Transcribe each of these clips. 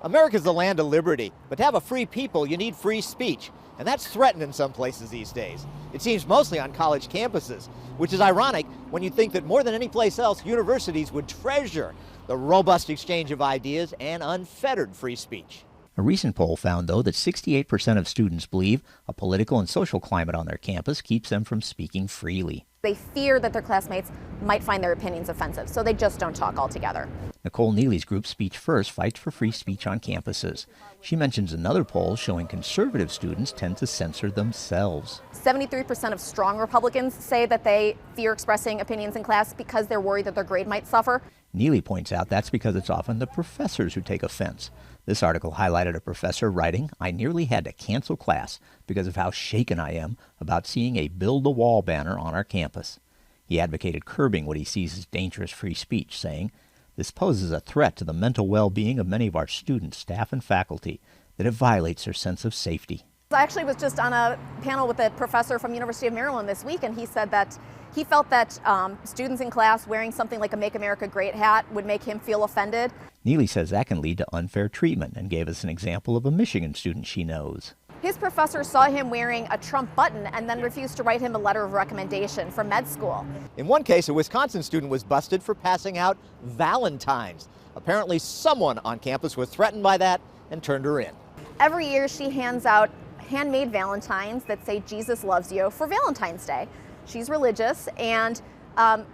America's the land of liberty, but to have a free people, you need free speech. And that's threatened in some places these days. It seems mostly on college campuses, which is ironic when you think that more than any place else, universities would treasure the robust exchange of ideas and unfettered free speech. A recent poll found, though, that 68% of students believe a political and social climate on their campus keeps them from speaking freely. They fear that their classmates might find their opinions offensive, so they just don't talk altogether. Nicole Neely's group, Speech First, fights for free speech on campuses. She mentions another poll showing conservative students tend to censor themselves. 73% of strong Republicans say that they fear expressing opinions in class because they're worried that their grade might suffer. Neely points out that's because it's often the professors who take offense. This article highlighted a professor writing, "I nearly had to cancel class because of how shaken I am about seeing a Build the Wall banner on our campus." He advocated curbing what he sees as dangerous free speech, saying, "This poses a threat to the mental well-being of many of our students, staff, and faculty, that it violates their sense of safety." I actually was just on a panel with a professor from University of Maryland this week, and he said that he felt that students in class wearing something like a Make America Great hat would make him feel offended. Neely says that can lead to unfair treatment and gave us an example of a Michigan student she knows. His professor saw him wearing a Trump button and then refused to write him a letter of recommendation for med school. In one case, a Wisconsin student was busted for passing out Valentines. Apparently, someone on campus was threatened by that and turned her in. Every year she hands out handmade Valentines that say Jesus loves you for Valentine's Day. She's religious, and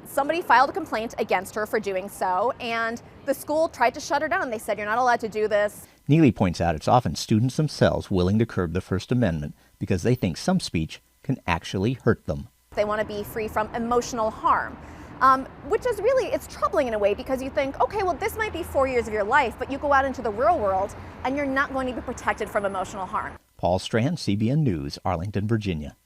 somebody filed a complaint against her for doing so, and the school tried to shut her down. They said, "You're not allowed to do this." Neely points out it's often students themselves willing to curb the First Amendment because they think some speech can actually hurt them. They want to be free from emotional harm, which is really, it's troubling in a way because you think, okay, well, this might be 4 years of your life, but you go out into the real world and you're not going to be protected from emotional harm. Paul Strand, CBN News, Arlington, Virginia.